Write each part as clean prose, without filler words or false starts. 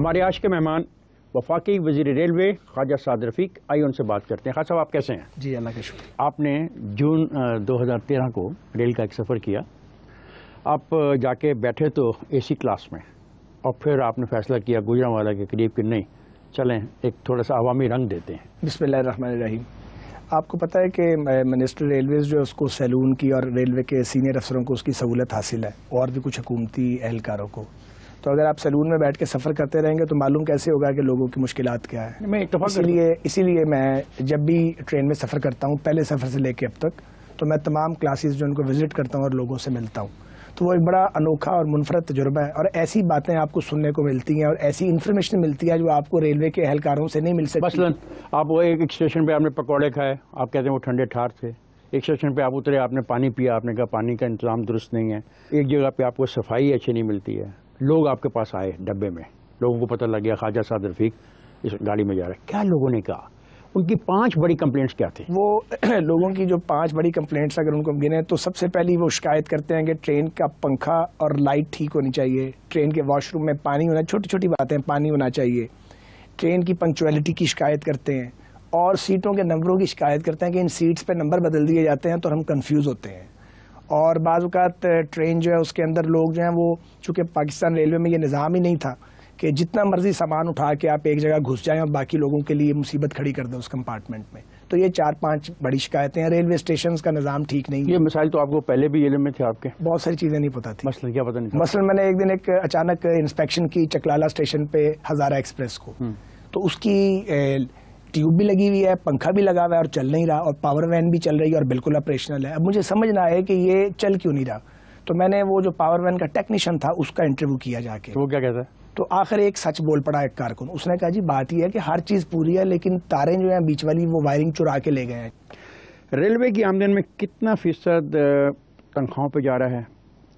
ہمارے آج کے مہمان وفاقی وزیر ریلوے خواجہ سعد رفیق، آئیے ان سے بات کرتے ہیں۔ خواجہ صاحب آپ کیسے ہیں؟ جی اللہ کا شکر۔ آپ نے جون 2013 کو ریل کا ایک سفر کیا، آپ جا کے بیٹھے تو اے سی کلاس میں، اور پھر آپ نے فیصلہ کیا گجرانوالہ کے قریب کہ نہیں چلیں ایک تھوڑا سا عوامی رنگ دیتے ہیں۔ بسم اللہ الرحمن الرحیم۔ آپ کو پتہ ہے کہ منسٹر ریلویز جو اس کو سیلون کی اور ریلوے کے سینئر افسروں کو اس کی سہولت حاصل ہے، اور بھی کچھ حکومتی اہلکاروں کو۔ تو اگر آپ سیلون میں بیٹھ کے سفر کرتے رہیں گے تو معلوم کیسے ہوگا کہ لوگوں کی مشکلات کیا ہے۔ میں اتفاق اسی لیے میں جب بھی ٹرین میں سفر کرتا ہوں، پہلے سفر سے لے کے اب تک، تو میں تمام کلاسز جو ان کو وزٹ کرتا ہوں اور لوگوں سے ملتا ہوں، تو وہ ایک بڑا انوکھا اور منفرد تجربہ ہے، اور ایسی باتیں آپ کو سننے کو ملتی ہیں اور ایسی انفارمیشن ملتی ہے جو آپ کو ریلوے کے اہلکاروں سے نہیں مل سکتی۔ مثلاً آپ وہ ایک اسٹیشن پہ آپ نے پکوڑے کھائے، آپ کہتے ہیں وہ ٹھنڈے ٹھار تھے۔ ایک اسٹیشن پہ آپ اترے، آپ نے پانی پیا، آپ نے کہا پانی کا انتظام درست نہیں ہے۔ ایک جگہ پہ آپ کو صفائی اچھی نہیں ملتی ہے۔ لوگ آپ کے پاس آئے ڈبے میں، لوگوں کو پتہ لگ گیا خواجہ سعد رفیق اس گاڑی میں جا رہے ہیں، کیا لوگوں نے کہا؟ ان کی 5 بڑی کمپلینٹس کیا تھی؟ وہ لوگوں کی جو 5 بڑی کمپلینٹس اگر ان کو گنے تو سب سے پہلی وہ شکایت کرتے ہیں کہ ٹرین کا پنکھا اور لائٹ ٹھیک ہونی چاہیے، ٹرین کے واش روم میں پانی ہونا، چھوٹی چھوٹی باتیں، پانی ہونا چاہیے، ٹرین کی پنکچویلٹی کی شکایت کرتے ہیں، اور سیٹوں کے نمبروں کی شکایت کرتے ہیں کہ ان سیٹس پہ نمبر بدل دیے جاتے ہیں تو ہم کنفیوز ہوتے ہیں۔ اور بعض اوقات ٹرین جو ہے اس کے اندر لوگ جو ہیں وہ، چونکہ پاکستان ریلوے میں یہ نظام ہی نہیں تھا کہ جتنا مرضی سامان اٹھا کے آپ ایک جگہ گھس جائیں اور باقی لوگوں کے لیے مصیبت کھڑی کر دیں اس کمپارٹمنٹ میں، تو یہ 4-5 بڑی شکایتیں ہیں۔ ریلوے اسٹیشنز کا نظام ٹھیک نہیں ہے۔ یہ مسائل تو آپ کو پہلے بھی علم میں تھے آپ کے؟ بہت ساری چیزیں نہیں پتہ تھی۔ مثلاً کیا پتہ نہیں تھا؟ مثلاً میں نے ایک دن ایک اچانک انسپیکشن کی چکلالہ اسٹیشن پہ ہزارہ ایکسپریس کو، تو اس کی ٹیوب بھی لگی ہوئی ہے، پنکھا بھی لگا ہوا ہے اور چل نہیں رہا، اور پاور وین بھی چل رہی ہے اور بالکل آپریشنل ہے۔ اب مجھے سمجھ نہ آئے کہ یہ چل کیوں نہیں رہا، تو میں نے وہ جو پاور وین کا ٹیکنیشین تھا اس کا انٹرویو کیا جا کے۔ وہ کیا کہتا ہے؟ تو آخر ایک سچ بول پڑا ایک کارکن، اس نے کہا جی بات یہ ہے کہ ہر چیز پوری ہے لیکن تاریں جو ہیں بیچ والی وہ وائرنگ چرا کے لے گئے ہیں۔ ریلوے کی آمدن میں کتنا فیصد تنخواہوں پہ جا رہا ہے،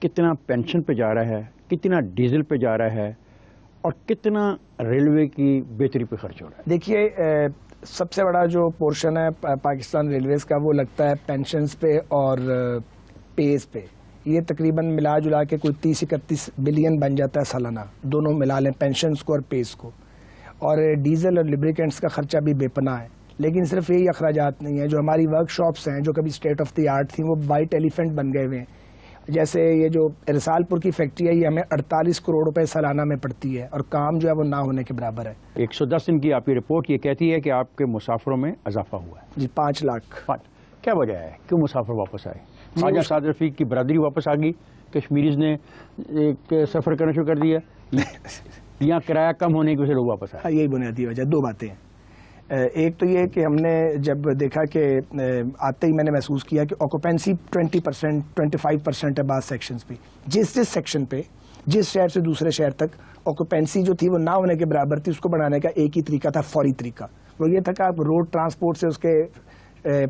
کتنا پینشن پہ جا رہا ہے، کتنا ڈیزل پہ جا رہا ہے، اور کتنا ریلوے کی بہتری پہ خرچ ہو رہا ہے؟ دیکھیے سب سے بڑا جو پورشن ہے پاکستان ریلویز کا وہ لگتا ہے پینشنز پہ اور پیز پہ۔ یہ تقریباً ملا جلا کے کوئی 30-31 بلین بن جاتا ہے سالانہ، دونوں ملا لیں پینشنز کو اور پیز کو۔ اور ڈیزل اور لیبریکینٹس کا خرچہ بھی بے پناہ ہے، لیکن صرف یہی اخراجات نہیں ہیں، جو ہماری ورک شاپس ہیں جو کبھی اسٹیٹ آف دی آرٹ تھیں وہ وائٹ ایلیفینٹ بن گئے ہوئے ہیں۔ جیسے یہ جو رسال پور کی فیکٹری ہے، یہ ہمیں 48 کروڑ روپے سالانہ میں پڑتی ہے، اور کام جو ہے وہ نہ ہونے کے برابر ہے۔ 110 دن کی آپ کی رپورٹ یہ کہتی ہے کہ آپ کے مسافروں میں اضافہ ہوا ہے۔ جی 5 لاکھ۔ کیا وجہ ہے؟ کیوں مسافر واپس آئے؟ خواجہ سعد رفیق کی برادری واپس آ گئی، کشمیریز نے ایک سفر کرنا شروع کر دیا، یا کرایہ کم ہونے کی وجہ سے لوگ واپس آئے؟ یہی بنیادی وجہ، 2 باتیں ہیں۔ ایک تو یہ کہ ہم نے جب دیکھا کہ آتے ہی میں نے محسوس کیا کہ آکوپینسی 20%، 25% ہے بعض سیکشنز پہ، جس سیکشن پہ جس شہر سے دوسرے شہر تک آکوپینسی جو تھی وہ نہ ہونے کے برابر تھی، اس کو بڑھانے کا ایک ہی طریقہ تھا، فوری طریقہ۔ وہ یہ تھا کہ آپ روڈ ٹرانسپورٹ سے اس کے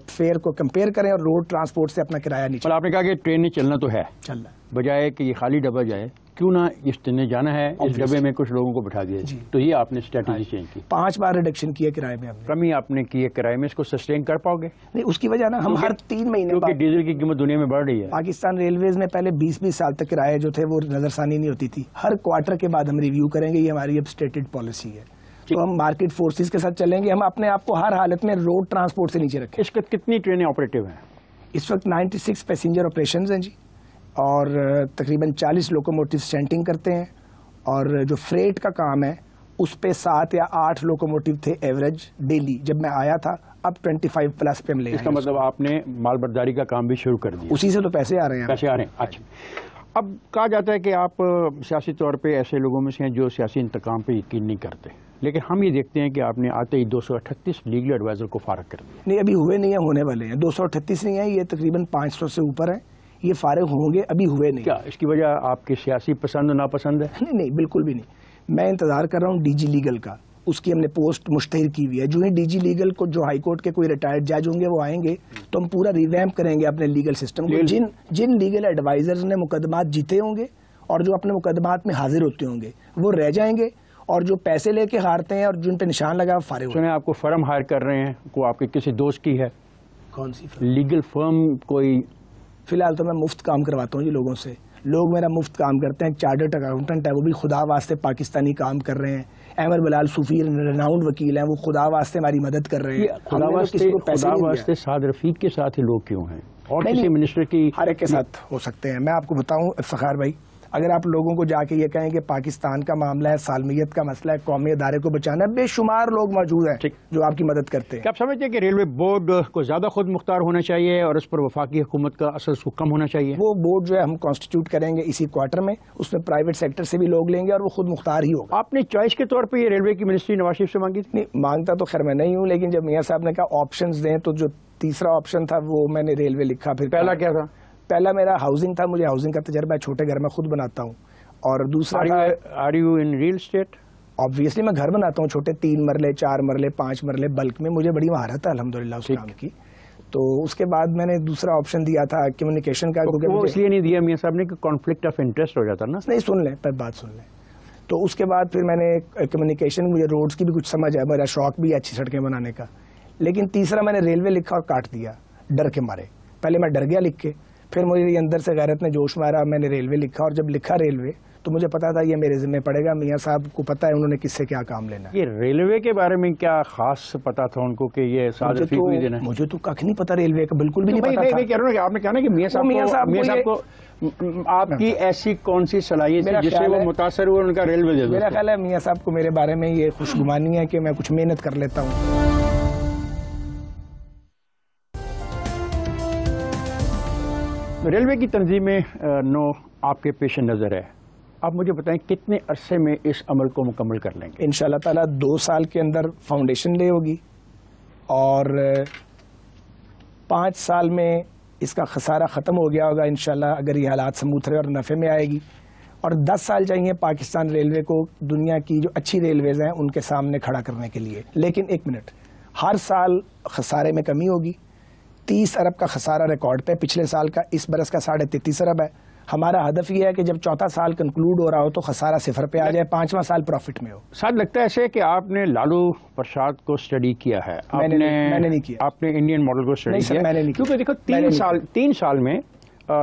فیئر کو کمپیئر کریں اور روڈ ٹرانسپورٹ سے اپنا کرایہ نہیں اور آپ نے کہا کہ ٹرین نے چلنا تو ہے، چل رہا ہے، بجائے کہ یہ خالی ڈبہ جائے، کیوں نہ اس نے جانا ہے اس ڈبے میں کچھ لوگوں کو بٹھا دیا جائے۔ تو یہ آپ نے اسٹریٹجی چینج کی، 5 بار ریڈکشن کیا کرائے میں۔ کمی آپ نے کی ہے کرائے میں، اس کو سسٹین کر پاؤ گے؟ نہیں، اس کی وجہ نا ہم ہر 3 مہینے کیونکہ ڈیزل کی قیمت دنیا میں بڑھ رہی ہے۔ پاکستان ریلویز میں پہلے 20 سال تک کرائے جو تھے وہ نظر ثانی نہیں ہوتی تھی، ہر کوارٹر کے بعد ہم ریویو کریں گے، یہ ہماری اب اسٹیٹڈ پالیسی ہے۔ تو ہم مارکیٹ فورسز کے ساتھ چلیں گے، ہم اپنے آپ کو ہر حالت میں روڈ ٹرانسپورٹ سے نیچے رکھیں۔ اس وقت کتنی ٹرینیں آپریٹو ہیں؟ اس وقت 96 پیسنجر آپریشنز ہیں جی، اور تقریباً 40 لوکوموٹیو سٹینٹنگ کرتے ہیں، اور جو فریٹ کا کام ہے اس پہ 7 یا 8 لوکوموٹیو تھے ایوریج ڈیلی جب میں آیا تھا، اب 25 پلس پہ ہم لے آئے۔ اس کا مطلب آپ نے مال برداری کا کام بھی شروع کر دیا؟ اسی سے تو پیسے آ رہے ہیں۔ پیسے آ رہے ہیں، اچھا۔ اب کہا جاتا ہے کہ آپ سیاسی طور پہ ایسے لوگوں میں سے ہیں جو سیاسی انتقام پہ یقین نہیں کرتے، لیکن ہم یہ دیکھتے ہیں کہ آپ نے آتے ہی 238 لیگل ایڈوائزر کو فارغ کر دیا۔ نہیں، ابھی ہوئے نہیں ہیں، ہونے والے ہیں۔ 238 نہیں ہیں، یہ تقریباً 500 سے اوپر ہیں، یہ فارغ ہوں گے، ابھی ہوئے نہیں۔ کیا اس کی وجہ آپ کی سیاسی پسند و ناپسند ہے؟ نہیں، بالکل بھی نہیں۔ میں انتظار کر رہا ہوں ڈی جی لیگل کا، اس کی ہم نے پوسٹ مشتہر کی ہوئی ہے۔ جو ہی ڈی جی لیگل کو، جو ہائی کورٹ کے کوئی ریٹائرڈ جج ہوں گے وہ آئیں گے تو ہم پورا ریویمپ کریں گے اپنے لیگل سسٹم کو۔ جن لیگل ایڈوائزرز نے مقدمات جیتے ہوں گے اور جو اپنے مقدمات میں حاضر ہوتے ہوں گے وہ رہ جائیں گے، اور جو پیسے لے کے ہارتے ہیں اور جن پہ نشان لگا فارغ ہو۔ سنیں آپ کو فرم ہائر کر رہے ہیں، کو آپ کے کسی دوست کی ہے؟ کون سی فرم؟ لیگل فرم کوئی؟ فی الحال تو میں مفت کام کرواتا ہوں جی لوگوں سے۔ لوگ میرا مفت کام کرتے ہیں. چارٹرڈ اکاؤنٹنٹ ہے, وہ بھی خدا واسطے پاکستانی کام کر رہے ہیں. احمد بلال صوفی رناؤنڈ وکیل ہیں, وہ خدا واسطے ہماری مدد کر رہے ہیں. خدا واسطے سعد رفیق کے ساتھ ہی لوگ کیوں ہیں, اور کسی منسٹر کی ہر ایک کے ساتھ ہو سکتے ہیں. میں آپ کو بتاؤں افتخار بھائی, اگر آپ لوگوں کو جا کے یہ کہیں کہ پاکستان کا معاملہ ہے, سالمیت کا مسئلہ ہے, قومی ادارے کو بچانا ہے, بے شمار لوگ موجود ہیں جو آپ کی مدد کرتے ہیں. آپ سمجھتے ہیں کہ ریلوے بورڈ کو زیادہ خود مختار ہونا چاہیے اور اس پر وفاقی حکومت کا اثر اس کو کم ہونا چاہیے؟ وہ بورڈ جو ہے ہم کانسٹیٹیوٹ کریں گے اسی کوارٹر میں, اس میں پرائیویٹ سیکٹر سے بھی لوگ لیں گے اور وہ خود مختار ہی ہوگا. آپ نے چوائس کے طور پہ یہ ریلوے کی منسٹری نواز شریف سے مانگی تھی؟ نہیں مانگتا تو خیر میں نہیں ہوں, لیکن جب میاں صاحب نے کہا آپشنز دیں تو جو تیسرا آپشن تھا وہ میں نے ریلوے لکھا. پھر پہلا کیا تھا؟ پہلا میرا ہاؤسنگ تھا, مجھے ہاؤسنگ کا تجربہ ہے, چھوٹے گھر میں خود بناتا ہوں. اور دوسرا are you in real estate? Obviously میں گھر بناتا ہوں چھوٹے, 3 مرلے 4 مرلے 5 مرلے بلک میں, مجھے بڑی مہارت ہے الحمدللہ اس کام کی. تو اس کے بعد میں نے دوسرا آپشن دیا تھا کمیونیکیشن کا. وہ اس لیے نہیں دیا میاں صاحب نے کہ کانفلکٹ آف انٹرسٹ ہو جاتا نا. نہیں سن لیں, پہلے بات سن لیں. تو اس کے بعد پھر میں نے کمیونیکیشن, مجھے روڈز کی بھی کچھ سمجھ ہے, میرا شوق بھی اچھی سڑکیں بنانے کا. لیکن تیسرا میں نے ریلوے لکھا اور کاٹ دیا ڈر کے مارے. پہلے میں ڈر گیا لکھ کے, پھر مجھے اندر سے غیرت نے جوش مارا, میں نے ریلوے لکھا. اور جب لکھا ریلوے تو مجھے پتا تھا یہ میرے ذمہ پڑے گا. میاں صاحب کو پتا ہے انہوں نے کس سے کیا کام لینا. یہ ریلوے کے بارے میں کیا خاص پتا تھا ان کو کہ یہ سعد رفیق کو دینا ہے؟ مجھے تو کخ نہیں پتا ریلوے کا, بالکل بھی نہیں پتا تھا. میں کہہ رہا ہوں کہ آپ نے کہا نا کہ میاں صاحب کو آپ کی ایسی کون سی صلاحیت ہے جس سے وہ متاثر ہوئے ان کا ریلوے دے دو؟ میرا خیال ہے میاں صاحب کو میرے بارے میں یہ خوشگمانی ہے کہ میں کچھ محنت کر لیتا ہوں. ریلوے کی تنظیم نو آپ کے پیش نظر ہے, آپ مجھے بتائیں کتنے عرصے میں اس عمل کو مکمل کر لیں گے؟ انشاءاللہ تعالیٰ 2 سال کے اندر فاؤنڈیشن لے ہوگی, اور 5 سال میں اس کا خسارہ ختم ہو گیا ہوگا انشاءاللہ, اگر یہ حالات سموتھ رہے اور نفع میں آئے گی. اور 10 سال چاہیے پاکستان ریلوے کو دنیا کی جو اچھی ریلویز ہیں ان کے سامنے کھڑا کرنے کے لیے. لیکن ایک منٹ, ہر سال خسارے میں کمی ہوگی. 30 ارب کا خسارہ ریکارڈ پہ پچھلے سال کا, اس برس کا 33.5 ارب ہے. ہمارا ہدف یہ ہے کہ جب 4تھا سال کنکلوڈ ہو رہا ہو تو خسارہ 0 پہ آ جائے, 5واں سال پروفٹ میں ہو. ساتھ لگتا ہے ایسے کہ آپ نے لالو پرساد کو اسٹڈی کیا ہے. میں نے نہیں کیا. آپ نے انڈین ماڈل کو اسٹڈی کیا؟ میں نے نہیں کیا, کیونکہ دیکھو 3 سال میں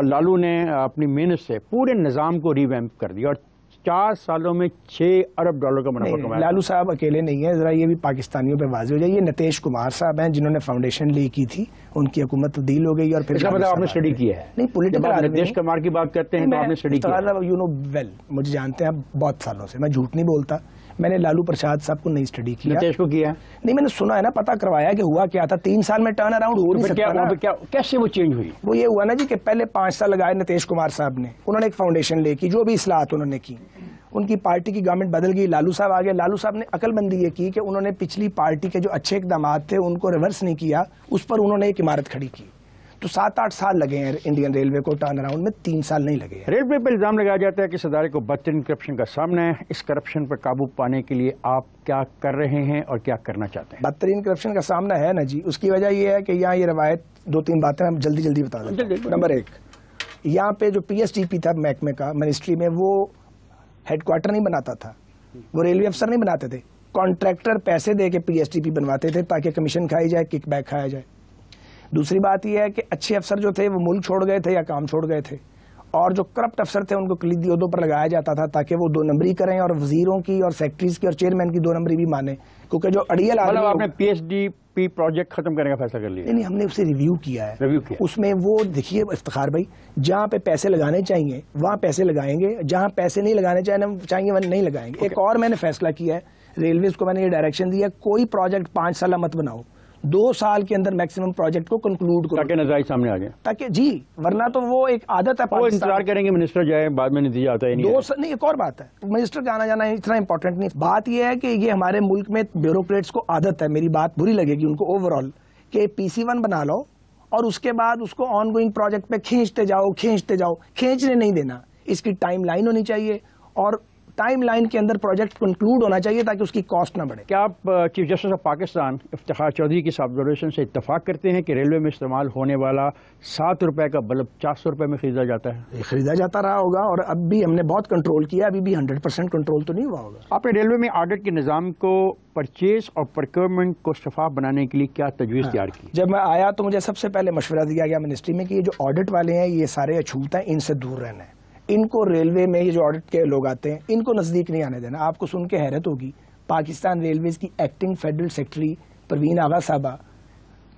لالو نے اپنی محنت سے پورے نظام کو ریویمپ کر دیا اور 4 سالوں میں $6 ارب کا منافع کمایا. لالو صاحب اکیلے نہیں ہیں, ذرا یہ بھی پاکستانیوں پہ واضح ہو جائے. یہ نتیش کمار صاحب ہیں جنہوں نے فاؤنڈیشن لی کی تھی, ان کی حکومت تبدیل ہو گئی اور پھر آپ نے اسٹڈی کیا ہے؟ نہیں, پولیٹیکل نتیش کمار کی بات کرتے ہیں تو آپ نے اسٹڈی کیا. یو نو ویل, مجھے جانتے ہیں آپ بہت سالوں سے, میں جھوٹ نہیں بولتا. میں نے لالو پرساد صاحب کو نہیں اسٹڈی کیا. نتیش کو کیا؟ نہیں, میں نے سنا ہے نا, پتا کروایا کہ ہوا کیا تھا. 3 سال میں ٹرن اراؤنڈ ہو نہیں سکتا. کیسے وہ چینج ہوئی؟ وہ یہ ہوا نا جی کہ پہلے 5 سال لگائے نتیش کمار صاحب نے, انہوں نے ایک فاؤنڈیشن لے کی, جو بھی اصلاحات انہوں نے کی, ان کی پارٹی کی گورنمنٹ بدل گئی, لالو صاحب آ گئے. لالو صاحب نے عقل مندی یہ کی کہ انہوں نے پچھلی پارٹی کے جو اچھے اقدامات تھے ان کو ریورس نہیں کیا, اس پر انہوں نے ایک عمارت کھڑی کی. تو 7-8 سال لگے ہیں انڈین ریلوے کو ٹرن اراؤنڈ میں, 3 سال نہیں لگے. ریلوے پہ الزام لگایا جاتا ہے کہ اس ادارے کو بدترین کرپشن کا سامنا ہے. اس کرپشن پر قابو پانے کے لیے آپ کیا کر رہے ہیں اور کیا کرنا چاہتے ہیں؟ بدترین کرپشن کا سامنا ہے نا جی, اس کی وجہ یہ ہے کہ یہاں یہ روایت 2-3 باتیں ہم جلدی بتا دیں. نمبر 1, یہاں پہ جو پی ایس ٹی پی تھا محکمے کا منسٹری میں, وہ ہیڈ کوارٹر نہیں بناتا تھا, وہ ریلوے افسر نہیں بناتے تھے, کانٹریکٹر پیسے دے کے پی ایس ٹی پی بنواتے تھے تاکہ کمیشن کھائی جائے, کک بیک کھایا جائے. دوسری بات یہ ہے کہ اچھے افسر جو تھے وہ ملک چھوڑ گئے تھے یا کام چھوڑ گئے تھے, اور جو کرپٹ افسر تھے ان کو کلیدی عہدوں پر لگایا جاتا تھا تاکہ وہ 2 نمبری کریں اور وزیروں کی اور سیکٹریز کی اور چیئرمین کی 2 نمبری بھی مانے. کیونکہ جو اڑیل آدمی, آپ نے P H D P project ختم کرنے کا فیصلہ کر لیا؟ نہیں, ہم نے اسے ریویو کیا ہے. اس میں وہ دیکھیے افتخار بھائی, جہاں پہ پیسے لگانے چاہیے وہاں پیسے لگائیں گے, جہاں پیسے نہیں لگانے چاہیے وہاں نہیں لگائیں گے. ایک اور میں نے فیصلہ کیا ہے, ریلویز کو میں نے یہ ڈائریکشن دیا, کوئی پروجیکٹ 5 سالہ مت بناؤ, 2 سال کے اندر میکسیمم پروجیکٹ کو کنکلوڈ کرو تاکہ نتائج سامنے آ جائے. تاکہ جی, ورنہ تو وہ ایک عادت ہے, وہ انتظار کریں گے منسٹر جائے, بعد میں نتیجہ آتا ہے نہیں. ایک اور بات ہے, منسٹر کا آنا جانا اتنا امپورٹنٹ نہیں. بات یہ ہے کہ یہ ہمارے ملک میں بیوروکریٹس کو عادت ہے, میری بات بری لگے گی ان کو اوور آل, کہ PC1 بنا لو اور اس کے بعد اس کو آن گوئنگ پروجیکٹ پہ کھینچتے جاؤ, کھینچنے نہیں دینا. اس کی ٹائم لائن ہونی چاہیے اور ٹائم لائن کے اندر پروجیکٹ کنکلوڈ ہونا چاہیے تاکہ اس کی کاسٹ نہ بڑھے. کیا آپ Chief Justice of Pakistan Iftikhar Chaudhry کی آبزرویشن سے اتفاق کرتے ہیں کہ ریلوے میں استعمال ہونے والا $7 کا بلب $400 میں خریدا جاتا ہے؟ خریدا جاتا رہا ہوگا, اور اب بھی ہم نے بہت کنٹرول کیا, ابھی بھی 100% کنٹرول تو نہیں ہوا ہوگا. آپ نے ریلوے میں آڈٹ کے نظام کو پرچیز اور پروکیورمنٹ کو شفاف بنانے کے لیے کیا تجویز تیار کی؟ جب میں آیا تو مجھے سب سے پہلے مشورہ دیا گیا منسٹری میں کہ یہ جو آڈٹ والے ہیں یہ سارے اچھوت ہیں, ان سے دور رہنا ہے. ان کو ریلوے میں یہ جو آڈٹ کے لوگ آتے ہیں ان کو نزدیک نہیں آنے دینا. آپ کو سن کے حیرت ہوگی, پاکستان ریلویز کی ایکٹنگ فیڈرل سیکرٹری پروین آغا صاحبہ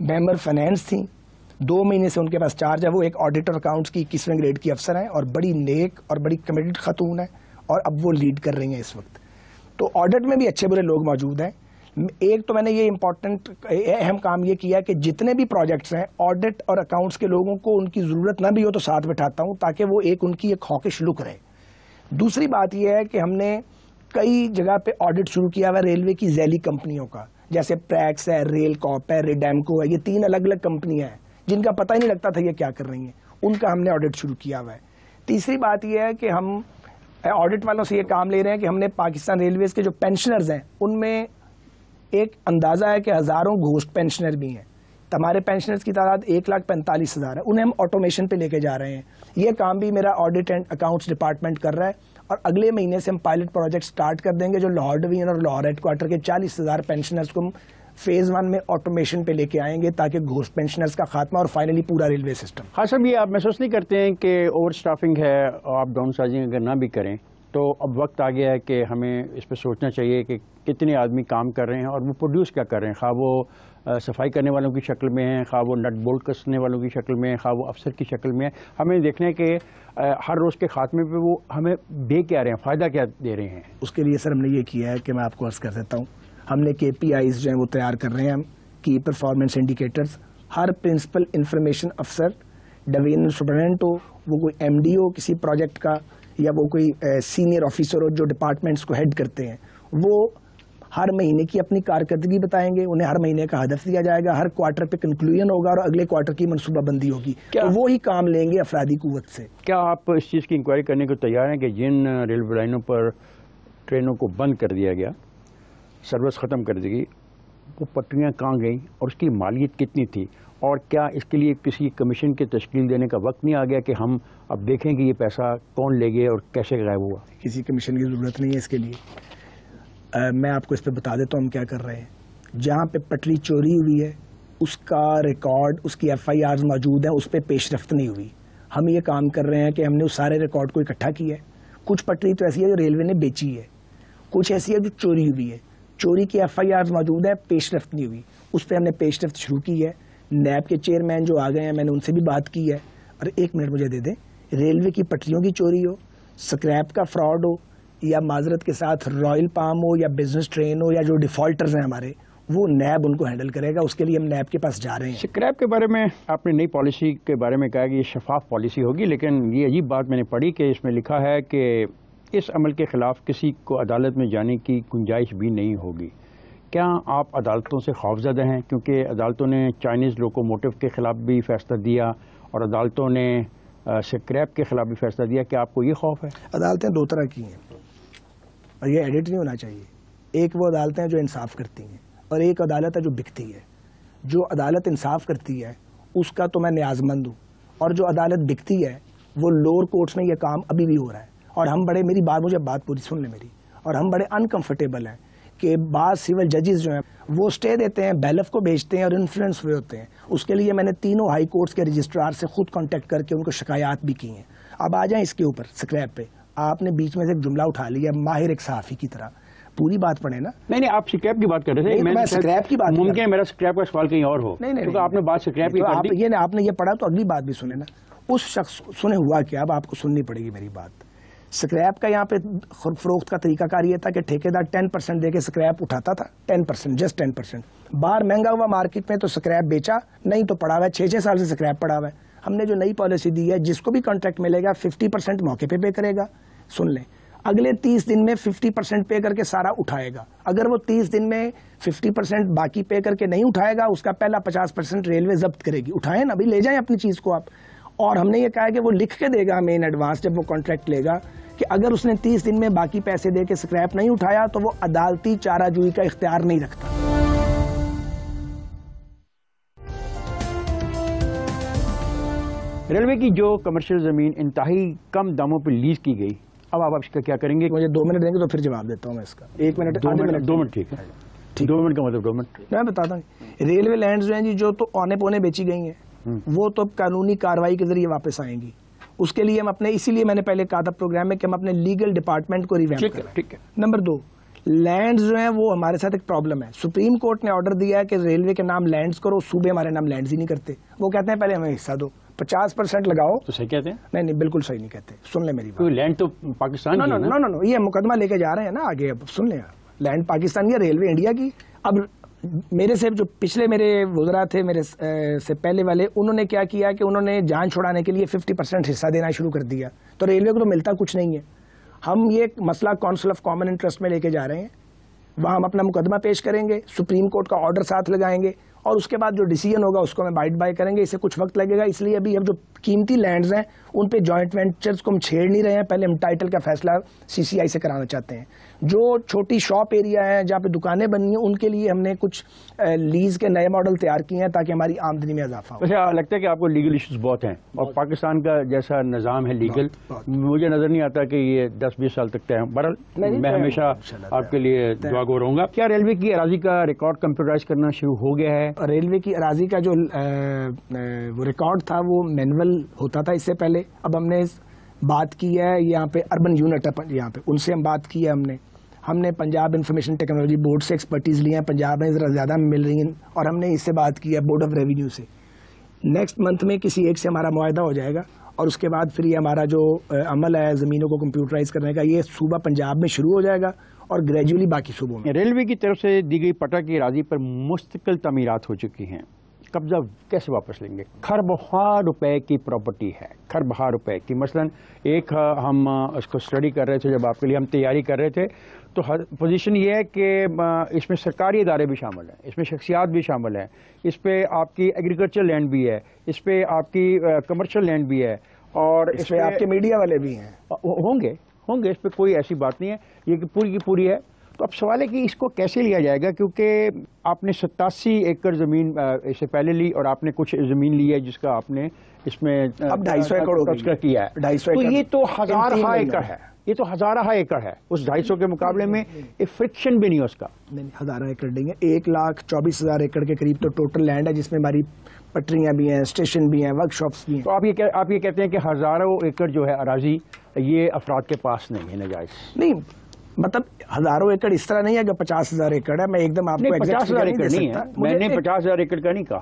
ممبر فائنینس تھیں, 2 مہینے سے ان کے پاس چارج ہے. وہ ایک آڈیٹر اکاؤنٹس کی 21ویں گریڈ کی افسر ہیں اور بڑی نیک اور بڑی کمیٹڈ خاتون ہیں, اور اب وہ لیڈ کر رہی ہیں اس وقت. تو آڈٹ میں بھی اچھے برے لوگ موجود ہیں. ایک تو میں نے یہ امپورٹنٹ اہم کام یہ کیا کہ جتنے بھی پروجیکٹس ہیں آڈٹ اور اکاؤنٹس کے لوگوں کو ان کی ضرورت نہ بھی ہو تو ساتھ بٹھاتا ہوں, تاکہ وہ ان کی ایک ہاکش لک رہے. دوسری بات یہ ہے کہ ہم نے کئی جگہ پہ آڈٹ شروع کیا ہوا ریلوے کی ذیلی کمپنیوں کا, جیسے پریکس ہے, ریل کاپ ہے, ریڈیمکو ہے. یہ 3 الگ الگ کمپنیاں ہیں جن کا پتہ ہی نہیں لگتا تھا یہ کیا کر رہی ہیں, ان کا ہم نے آڈٹ شروع کیا ہوا ہے. تیسری بات یہ ہے کہ ہم آڈٹ والوں سے یہ کام لے رہے ہیں کہ ہم نے پاکستان ریلویز کے جو پینشنرز ہیں ان میں ایک اندازہ ہے کہ ہزاروں گھوسٹ پینشنر بھی ہیں. ہمارے پینشنرز کی تعداد 1,45,000 ہے. انہیں ہم آٹومیشن پہ لے کے جا رہے ہیں. یہ کام بھی میرا آڈٹ اینڈ اکاؤنٹس ڈپارٹمنٹ کر رہا ہے, اور اگلے مہینے سے ہم پائلٹ پروجیکٹ سٹارٹ کر دیں گے جو لاہور ڈویژن اور لاہور ہیڈ کوارٹر کے 40,000 پینشنرز کو فیز 1 میں آٹومیشن پہ لے کے آئیں گے, تاکہ گھوسٹ پینشنرز کا خاتمہ اور فائنلی پورا ریلوے سسٹم. ہاں صاحب, یہ آپ محسوس نہیں کرتے ہیں کہ اوور اسٹافنگ ہے, آپ ڈاؤن سائزنگ اگر نہ بھی کریں تو اب وقت آ گیا ہے کہ ہمیں اس پہ سوچنا چاہیے کہ کتنے آدمی کام کر رہے ہیں اور وہ پروڈیوس کیا کر رہے ہیں, خواہ وہ صفائی کرنے والوں کی شکل میں ہیں, خواہ وہ نٹ بولٹ کسنے والوں کی شکل میں ہیں, خواہ وہ افسر کی شکل میں ہیں. ہمیں دیکھنا ہے کہ ہر روز کے خاتمے پہ وہ ہمیں دے کیا رہے ہیں, فائدہ کیا دے رہے ہیں. اس کے لیے سر ہم نے یہ کیا ہے کہ میں آپ کو عرض کر دیتا ہوں, ہم نے KPIs جو ہیں وہ تیار کر رہے ہیں, ہم کی پرفارمنس انڈیکیٹرز. ہر پرنسپل انفارمیشن افسر, ڈویژنل سپرنٹینڈنٹ ہو, وہ کوئی MD ہو کسی پروجیکٹ کا, یا وہ کوئی سینئر آفیسر ہو جو ڈپارٹمنٹس کو ہیڈ کرتے ہیں, وہ ہر مہینے کی اپنی کارکردگی بتائیں گے. انہیں ہر مہینے کا ہدف دیا جائے گا, ہر کوارٹر پہ کنکلوژن ہوگا اور اگلے کوارٹر کی منصوبہ بندی ہوگی. تو وہی کام لیں گے افرادی قوت سے. کیا آپ اس چیز کی انکوائری کرنے کو تیار ہیں کہ جن ریلوے لائنوں پر ٹرینوں کو بند کر دیا گیا, سروس ختم کر دی گئی, وہ پٹریاں کہاں گئیں اور اس کی مالیت کتنی تھی, اور کیا اس کے لیے کسی کمیشن کی تشکیل دینے کا وقت نہیں آ گیا کہ ہم اب دیکھیں کہ یہ پیسہ کون لے گئے اور کیسے غائب ہوا؟ کسی کمیشن کی ضرورت نہیں ہے اس کے لیے. میں آپ کو اس پہ بتا دیتا ہوں ہم کیا کر رہے ہیں. جہاں پہ پٹری چوری ہوئی ہے اس کا ریکارڈ, اس کی FIRs موجود ہیں, اس پہ پیش رفت نہیں ہوئی. ہم یہ کام کر رہے ہیں کہ ہم نے اس سارے ریکارڈ کو اکٹھا کیا ہے. کچھ پٹری تو ایسی ہے جو ریلوے نے بیچی ہے, کچھ ایسی ہے جو چوری ہوئی ہے. چوری کی FIRs موجود ہے, پیش رفت نہیں ہوئی, اس پہ ہم نے پیش رفت شروع کی ہے. نیب کے چیئرمین جو آ گئے ہیں میں نے ان سے بھی بات کی ہے. اور 1 منٹ مجھے دے دیں, ریلوے کی پٹریوں کی چوری ہو, سکریپ کا فراڈ ہو, یا معذرت کے ساتھ رائل پام ہو یا بزنس ٹرین ہو, یا جو ڈیفالٹرز ہیں ہمارے, وہ نیب ان کو ہینڈل کرے گا. اس کے لیے ہم نیب کے پاس جا رہے ہیں. سکریپ کے بارے میں آپ نے نئی پالیسی کے بارے میں کہا کہ یہ شفاف پالیسی ہوگی, لیکن یہ عجیب بات میں نے پڑھی کہ اس میں لکھا ہے کہ اس عمل کے خلاف کسی کو عدالت میں جانے کی گنجائش بھی نہیں ہوگی. کیا آپ عدالتوں سے خوفزدہ ہیں؟ کیونکہ عدالتوں نے چائنیز لوکوموٹو کے خلاف بھی فیصلہ دیا اور عدالتوں نے سکریپ کے خلاف بھی فیصلہ دیا. کیا آپ کو یہ خوف ہے؟ عدالتیں 2 طرح کی ہیں اور یہ ایڈٹ نہیں ہونا چاہیے. ایک وہ عدالتیں جو انصاف کرتی ہیں, اور ایک عدالت ہے جو بکتی ہے. جو عدالت انصاف کرتی ہے اس کا تو میں نیاز مند ہوں, اور جو عدالت بکتی ہے وہ لوور کورٹس میں یہ کام ابھی بھی ہو رہا ہے. اور ہم بڑے, میری بات, مجھے بات پوری سن لیں میری, اور ہم بڑے انکمفرٹیبل ہیں کہ بعض سول ججز جو ہیں وہ سٹے دیتے ہیں, بیلف کو بھیجتے ہیں اور انفلوئنس ہوئے ہوتے ہیں. اس کے لیے میں نے 3 ہائی کورٹس کے رجسٹرار سے خود کانٹیکٹ کر کے ان کو شکایات بھی کی ہیں. اب آ جائیں اس کے اوپر سکریپ پہ. آپ نے بیچ میں سے ایک جملہ اٹھا لیا ماہر ایک صحافی کی طرح, پوری بات پڑھے نا. نہیں, آپ سکریپ کی بات کر رہے تھے. میں سکریپ کی بات, ممکن ہے میرا سکریپ کا سوال کہیں اور ہو. نہیں, آپ نے بات سکریپ کی کر دی. آپ نے یہ پڑھا تو اگلی بات بھی سنے نا. اس شخص سنے ہوا کیا, اب آپ کو سننی پڑے گی میری بات. سکریپ کا یہاں پہ فروخت کا طریقہ کار یہ تھا کہ ٹھیکیدار 10% دے کے سکریپ اٹھاتا تھا. 10%, جسٹ 10%. باہر مہنگا ہوا مارکیٹ میں تو سکریپ بیچا نہیں, تو پڑا ہوا ہے 6 سال سے سکریپ پڑا ہوا ہے. ہم نے جو نئی پالیسی دی ہے, جس کو بھی کانٹریکٹ ملے گا 50% موقع پہ کرے گا. سن لیں, اگلے 30 دن میں 50% پے کر کے سارا اٹھائے گا. اگر وہ 30 دن میں 50% باقی پے کر کے نہیں اٹھائے گا, اس کا پہلا 50% ریلوے ضبط کرے گی. اٹھائیں نا بھائی, لے جائیں اپنی چیز کو آپ. اور ہم نے یہ کہا ہے کہ وہ لکھ کے دے گا مین ایڈوانس جب وہ کانٹریکٹ لے گا کہ اگر اس نے 30 دن میں باقی پیسے دے کے سکریپ نہیں اٹھایا تو وہ عدالتی چارہ جوئی کا اختیار نہیں رکھتا. ریلوے کی جو کمرشل زمین انتہائی کم داموں پہ لیز کی گئی, اب آپ اس کا کیا کریں گے؟ مجھے 2 منٹ دیں گے تو پھر جواب دیتا ہوں میں اس کا. 1 منٹ, 2 منٹ ٹھیک ہے. 2 منٹ کا مطلب 2 منٹ میں بتاتا ہوں. ریلوے لینڈز جو ہیں جی, جو تو اونے پونے بیچی گئی ہیں وہ تو قانونی کاروائی کے ذریعے واپس آئیں گی. اس کے لیے ہم اپنے, اسی لیے میں نے پہلے کہا تھا پروگرام میں کہ ہم اپنے لیگل ڈپارٹمنٹ کو ریویمپ کریں. ٹھیک ہے. نمبر 2, لینڈز جو ہیں وہ ہمارے ساتھ ایک پرابلم ہے. سپریم کورٹ نے آرڈر دیا ہے کہ ریلوے کے نام لینڈز کرو, صوبے ہمارے نام لینڈز ہی نہیں کرتے. وہ کہتے ہیں پہلے ہمیں حصہ دو, 50% لگاؤ. تو صحیح کہتے ہیں؟ نہیں بالکل صحیح نہیں کہتے. سن لیں میری بات. لینڈ تو پاکستان کی ہے نا. نو یہ مقدمہ لے کے جا رہے ہیں نا آگے. اب سن لیں, لینڈ پاکستان کی, ریلوے انڈیا کی. اب میرے سے جو پچھلے میرے وزراء تھے میرے سے پہلے والے, انہوں نے کیا کیا کہ انہوں نے جان چھڑانے کے لیے 50% حصہ دینا شروع کر دیا. تو ریلوے کو تو ملتا کچھ نہیں ہے. ہم یہ مسئلہ کونسل آف کامن انٹرسٹ میں لے کے جا رہے ہیں, وہاں ہم اپنا مقدمہ پیش کریں گے, سپریم کورٹ کا آرڈر ساتھ لگائیں گے, اور اس کے بعد جو ڈیسیجن ہوگا اس کو ہم بائٹ بائی کریں گے. اسے کچھ وقت لگے گا, اس لیے ابھی ہم جو قیمتی لینڈز ہیں ان پہ جوائنٹ وینچرز کو ہم چھیڑ نہیں رہے ہیں. پہلے ہم ٹائٹل کا فیصلہ CCI سے کرانا چاہتے ہیں. جو چھوٹی شاپ ایریا ہیں جہاں پہ دکانیں بنی ہیں, ان کے لیے ہم نے کچھ لیز کے نئے ماڈل تیار کیے ہیں تاکہ ہماری آمدنی میں اضافہ ہو. ویسے لگتا ہے کہ آپ کو لیگل ایشوز بہت ہیں, اور پاکستان کا جیسا نظام ہے لیگل, مجھے نظر نہیں آتا کہ یہ 10-20 سال تک طے ہوں. بہرحال میں ہمیشہ آپ کے لیے دعا گو رہوں گا. کیا ریلوے کی اراضی کا ریکارڈ کمپیوٹرائز کرنا شروع ہو گیا ہے؟ ریلوے کی اراضی کا جو وہ ریکارڈ تھا وہ مینول ہوتا تھا اس سے پہلے. اب ہم نے بات کی ہے یہاں پہ اربن یونٹ, یہاں پہ ان سے ہم بات کی ہے. ہم نے پنجاب انفارمیشن ٹیکنالوجی بورڈ سے ایکسپرٹیز لی ہے, پنجاب میں ذرا زیادہ مل رہی ہیں, اور ہم نے اس سے بات کی ہے بورڈ آف ریونیو سے. نیکسٹ منتھ میں کسی ایک سے ہمارا معاہدہ ہو جائے گا, اور اس کے بعد پھر یہ ہمارا جو عمل ہے زمینوں کو کمپیوٹرائز کرنے کا, یہ صوبہ پنجاب میں شروع ہو جائے گا اور گریجولی باقی صوبوں میں. ریلوے کی طرف سے دی گئی پٹا کی اراضی پر مستقل تعمیرات ہو چکی ہیں, قبضہ کیسے واپس لیں گے؟ کھربہا روپے کی پراپرٹی ہے, کھربہا روپے کی. مثلا ایک ہم اس کو اسٹڈی کر رہے تھے, جب آپ کے لیے ہم تیاری کر رہے تھے, تو پوزیشن یہ ہے کہ اس میں سرکاری ادارے بھی شامل ہیں, اس میں شخصیات بھی شامل ہیں, اس پہ آپ کی ایگریکلچر لینڈ بھی ہے, اس پہ آپ کی کمرشل لینڈ بھی ہے, اور اس پہ آپ کے میڈیا والے بھی ہیں. ہوں گے, اس پہ کوئی ایسی بات نہیں ہے, یہ پوری کی پوری ہے. تو اب سوال ہے کہ اس کو کیسے لیا جائے گا, کیونکہ آپ نے 87 ایکڑ زمین اس سے پہلے لی, اور آپ نے کچھ زمین لی ہے جس کا آپ نے اس میں اب 250 ایکڑ تذکرہ کیا ہے. 250 تو یہ تو ہزارہ ایکڑ ہے, یہ تو ہزارہ ایکڑ ہے. اس 250 کے مقابلے میں ایک فرکشن بھی نہیں ہے اس کا. نہیں, ہزارہ ایکڑ نہیں ہے, 1,24,000 ایکڑ کے قریب تو ٹوٹل لینڈ ہے, جس میں ہماری پٹریاں بھی ہیں, اسٹیشن بھی ہیں, ورک شاپس بھی ہیں. تو آپ یہ کہتے ہیں کہ ہزاروں ایکڑ جو ہے اراضی یہ افراد کے پاس نہیں ہے ناجائز؟ نہیں, مطلب ہزاروں ایکڑ اس طرح نہیں ہے کہ 50,000 ایکڑ ہے. میں ایک دم آپ کو 50,000 ایکڑ نہیں ہے, میں نے 50,000 ایکڑ کا نہیں کہا.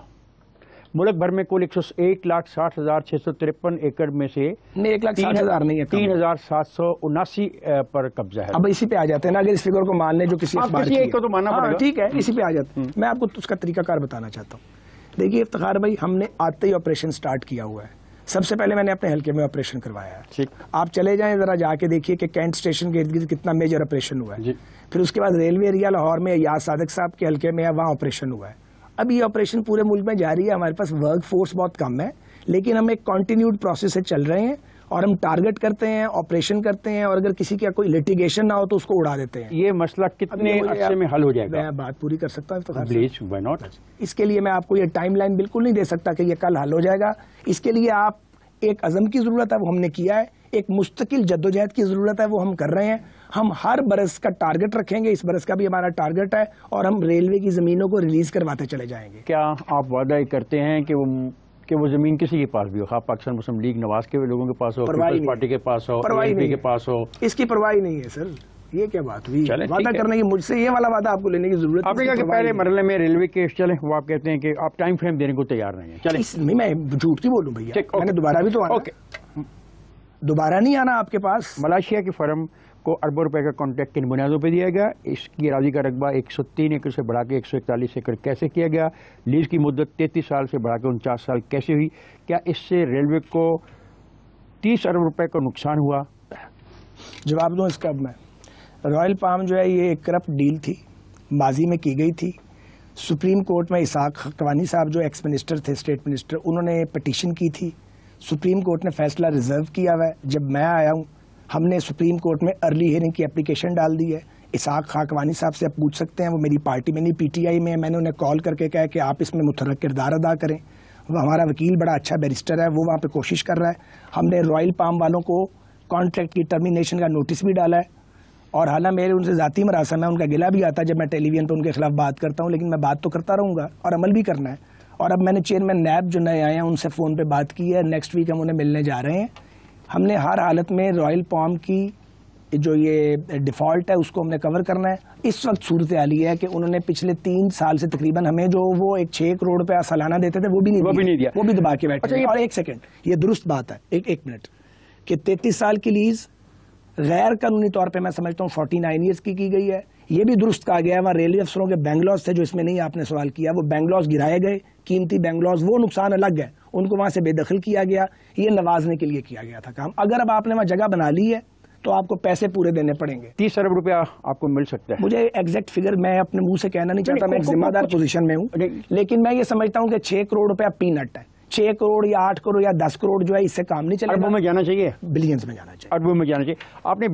ملک بھر میں کل 1,60,653 ایکڑ میں سے 1,60,000 نہیں ہے, 3,779 پر قبضہ ہے. اب اسی پہ آ جاتے ہیں نا, اگر اس فگر کو مان لیں جو کسی اخبار کی کو تو ماننا پڑے گا. ٹھیک ہے, اسی پہ آ جاتے ہیں. میں آپ کو اس کا طریقہ کار بتانا چاہتا ہوں. دیکھیے افتخار بھائی, ہم نے آتے ہی آپریشن سٹارٹ کیا ہوا ہے. سب سے پہلے میں نے اپنے حلقے میں آپریشن کروایا ہے. آپ چلے جائیں ذرا جا کے دیکھیے کہ کینٹ اسٹیشن کے ارد گرد کتنا میجر آپریشن ہوا ہے. پھر اس کے بعد ریلوے ایریا لاہور میں یاز صادق صاحب کے حلقے میں ہے, وہاں آپریشن ہوا ہے. اب یہ آپریشن پورے ملک میں جاری ہے. ہمارے پاس ورک فورس بہت کم ہے, لیکن ہم ایک کنٹینیوڈ پروسیس سے چل رہے ہیں, اور ہم ٹارگٹ کرتے ہیں, آپریشن کرتے ہیں, اور اگر کسی کا کوئی لٹیگیشن نہ ہو تو اس کو اڑا دیتے ہیں. یہ مسئلہ کتنے عرصے میں حل ہو جائے گا؟ میں بات پوری کر سکتا ہوں پلیز, وائی ناٹ. اس کے لیے میں آپ کو یہ ٹائم لائن بالکل نہیں دے سکتا کہ یہ کل حل ہو جائے گا. اس کے لیے آپ ایک عزم کی ضرورت ہے, وہ ہم نے کیا ہے. ایک مستقل جدوجہد کی ضرورت ہے, وہ ہم کر رہے ہیں. ہم ہر برس کا ٹارگٹ رکھیں گے, اس برس کا بھی ہمارا ٹارگٹ ہے, اور ہم ریلوے کی زمینوں کو ریلیز کرواتے چلے جائیں گے. کیا آپ وعدہ کرتے ہیں کہ وہ زمین کسی کے پاس بھی ہو, پاکستان مسلم لیگ نواز کے لوگوں کے پاس ہو, پیپلز پارٹی کے پاس ہو, PNP کے پاس ہو؟ اس کی پرواہ نہیں ہے سر. یہ کیا بات ہوئی وعدہ کرنے کی؟ مجھ سے یہ والا وعدہ آپ کو لینے کی ضرورت ہے. آپ نے کہا کہ پہلے مرحلے میں ریلوے کے چلیں, وہ آپ کہتے ہیں کہ آپ ٹائم فریم دینے کو تیار نہیں ہیں. چلیں, میں جھوٹ کی بولوں بھیا, میں نے دوبارہ بھی تو آنا, دوبارہ نہیں آنا آپ کے پاس. ملائیشیا کی فرم کو اربوں روپے کا کانٹریکٹ کن بنیادوں پہ دیا گیا؟ اس کی اراضی کا رقبہ 103 ایکڑ سے بڑھا کے 141 ایکڑ کیسے کیا گیا؟ لیز کی مدت 33 سال سے بڑھا کے 49 سال کیسے ہوئی؟ کیا اس سے ریلوے کو 30 ارب روپے کا نقصان ہوا؟ جواب دوں اس کا. اب میں رائل پام جو ہے یہ ایک کرپٹ ڈیل تھی, ماضی میں کی گئی تھی. سپریم کورٹ میں اسحاق حقانی صاحب جو ایکس منسٹر تھے, اسٹیٹ منسٹر, انہوں نے پٹیشن کی تھی. سپریم کورٹ نے فیصلہ ریزرو کیا ہوا ہے. جب میں آیا ہوں ہم نے سپریم کورٹ میں ارلی ہیئرنگ کی اپلیکیشن ڈال دی ہے. اسحاق حقانی صاحب سے آپ پوچھ سکتے ہیں, وہ میری پارٹی میں نہیں, PTI میں. میں نے انہیں کال کر کے کہا کہ آپ اس میں متحرک کردار ادا کریں. وہ ہمارا وکیل بڑا اچھا بیرسٹر ہے, وہ وہاں پہ کوشش کر رہا ہے. ہم نے رائل پام والوں کو کانٹریکٹ کی ٹرمینیشن کا نوٹس بھی ڈالا ہے, اور حالانکہ میرے ان سے ذاتی مراسم ہے, ان کا گلہ بھی آتا ہے جب میں ٹیلی ویژن پہ ان کے خلاف بات کرتا ہوں, لیکن میں بات تو کرتا رہوں گا اور عمل بھی کرنا ہے. اور اب میں نے چیئرمین نیب جو نئے آئے ہیں ان سے فون پہ بات کی ہے, نیکسٹ ویک ہم انہیں ملنے جا رہے ہیں. ہم نے ہر حالت میں رائل پام کی جو یہ ڈیفالٹ ہے اس کو ہم نے کور کرنا ہے. اس وقت صورتحال یہ ہے کہ انہوں نے پچھلے 3 سال سے تقریباً ہمیں جو وہ ایک 6 کروڑ روپیہ سالانہ دیتے تھے وہ بھی نہیں دیا, وہ بھی دبا کے بیٹھے. اور ایک سیکنڈ, یہ درست بات ہے, ایک منٹ, کہ 33 سال کی لیز غیر قانونی طور پہ میں سمجھتا ہوں 49 ایئرس کی گئی ہے. یہ بھی درست کہا گیا ہے وہاں ریلوے افسروں کے بینگلوز تھے جو اس میں نہیں آپ نے سوال کیا, وہ بینگلوز گرائے گئے, قیمتی بینگلوز, وہ نقصان الگ ہے, ان کو وہاں سے بے دخل کیا گیا, یہ نوازنے کے لیے کیا گیا تھا کام. اگر اب آپ نے وہاں جگہ بنا لی ہے تو آپ کو پیسے پورے دینے پڑیں گے. 30 ارب روپیہ آپ کو مل سکتا ہے. مجھے ایگزیکٹ فگر میں اپنے منہ سے کہنا نہیں چاہتا, میں ایک ذمہ دار پوزیشن میں ہوں, لیکن میں یہ سمجھتا ہوں کہ 6 کروڑ روپیہ پینٹ ہے. 6 کروڑ یا 8 کروڑ یا 10 کروڑ جو ہے اس سے کام نہیں چلے گا. اربوں میں جانا چاہیے, بلینز میں جانا چاہیے, اربوں میں جانا چاہیے. آپ نے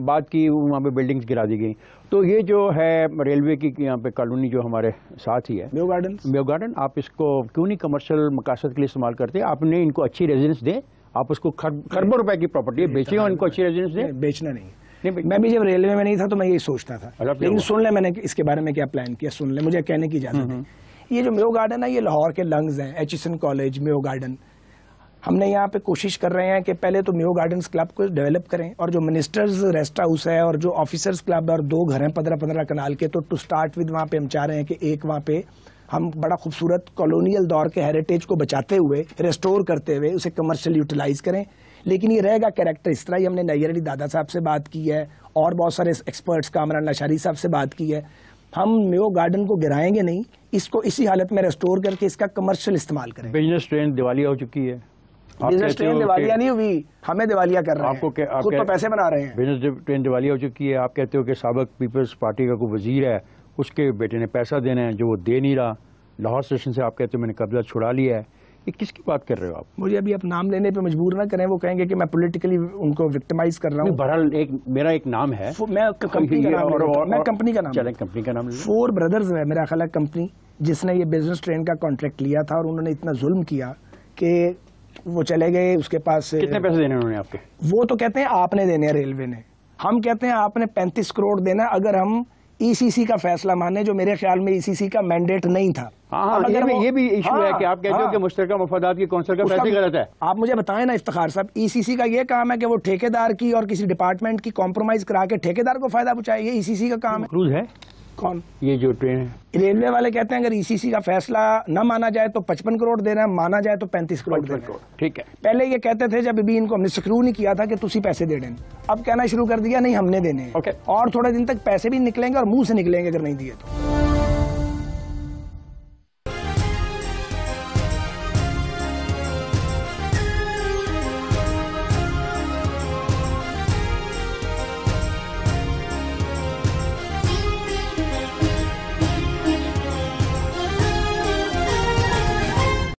بات کی وہاں پہ بلڈنگز گرا دی گئی, تو یہ جو ہے ریلوے کی یہاں پہ کالونی جو ہمارے ساتھ ہی ہے میو گارڈن, آپ اس کو کیوں نہیں کمرشل مقاصد کے لیے استعمال کرتے؟ آپ نے ان کو اچھی ریزیڈنس دیں, آپ اس کو خربوں روپے کی پراپرٹی بیچیں اور ان کو اچھی ریزیڈنس دیں. بیچنا نہیں. میں بھی جب ریلوے میں نہیں تھا تو میں یہی سوچتا تھا, لیکن سن لیں میں نے اس کے بارے میں کیا پلان کیا, سن لیں, مجھے کہنے کی اجازت ہے. یہ جو میو گارڈن ہے یہ لاہور کے لنگز ہیں, ایچیسن کالج, میو گارڈن. ہم نے یہاں پہ کوشش کر رہے ہیں کہ پہلے تو میو گارڈنز کلب کو ڈیولپ کریں, اور جو منسٹرز ریسٹ ہاؤس ہے اور جو آفیسرز کلب اور 2 گھر ہیں 15-15 کنال کے, تو ٹو سٹارٹ ود وہاں پہ ہم چاہ رہے ہیں کہ ایک وہاں پہ ہم بڑا خوبصورت کالونیل دور کے ہیریٹیج کو بچاتے ہوئے, ریسٹور کرتے ہوئے اسے کمرشل یوٹیلائز کریں. لیکن یہ رہے گا کریکٹر اس طرح ہی. ہم نے نیئر علی دادا صاحب سے بات کی ہے اور بہت سارے ایکسپرٹس, کامران لاشاری صاحب سے بات کی ہے. ہم میو گارڈن کو گرائیں گے نہیں, اس کو اسی حالت میں ریسٹور کر کے اس کا کمرشل استعمال کریں. بزنس ٹرین دیوالیہ ہو چکی ہے. بزنس ٹرین دیوالیہ نہیں ہوئی, ہمیں دیوالیہ کر رہے ہیں, خود تو پیسے بنا رہے ہیں. بزنس ٹرین دیوالیہ ہو چکی ہے. آپ کہتے ہو کہ سابق پیپلز پارٹی کا کوئی وزیر ہے, اس کے بیٹے نے پیسہ دینا ہے جو وہ دے نہیں رہا. لاہور اسٹیشن سے آپ کہتے ہو میں نے قبضہ چھڑا لیا ہے. یہ کس کی بات کر رہے ہو آپ؟ مجھے ابھی آپ نام لینے پہ مجبور نہ کریں, وہ کہیں گے کہ میں پولیٹیکلی ان کو وکٹمائز کر رہا ہوں. بہرحال میرا ایک نام ہے, میں کمپنی کا نام, چلیں کمپنی کا نام. 4 بردرز ہے میرا خیال ہے کمپنی جس نے یہ بزنس ٹرین کا کانٹریکٹ لیا تھا, اور انہوں نے اتنا ظلم کیا کہ وہ چلے گئے. اس کے پاس کتنے پیسے دینے انہوں نے آپ کے؟ وہ تو کہتے ہیں آپ نے دینے ہیں ریلوے نے, ہم کہتے ہیں آپ نے 35 کروڑ دینا اگر ہم ای سی سی کا فیصلہ مانے, جو میرے خیال میں ای سی سی کا مینڈیٹ نہیں تھا. یہ بھی ایشو ہے کہ آپ کہتے ہو کہ مشترکہ مفادات کی کونسل کا فیصلہ غلط ہے. آپ مجھے بتائیں نا افتخار صاحب, ای سی سی کا یہ کام ہے کہ وہ ٹھیکیدار کی اور کسی ڈپارٹمنٹ کی کمپرومائز کرا کے ٹھیکیدار کو فائدہ پہنچائے, یہ ای سی سی کا کام ہے. کروز ہے کون یہ جو ٹرین ہے؟ ریلوے والے کہتے ہیں اگر ای سی سی کا فیصلہ نہ مانا جائے تو 55 کروڑ دینا, مانا جائے تو 35 کروڑ دینا. ٹھیک ہے. پہلے یہ کہتے تھے جب ابھی ان کو ہم نے سکرو نہیں کیا تھا کہ تسی پیسے دے دیں, اب کہنا شروع کر دیا نہیں ہم نے دینے ہیں, اور تھوڑے دن تک پیسے بھی نکلیں گے اور منہ سے نکلیں گے اگر نہیں دیے تو.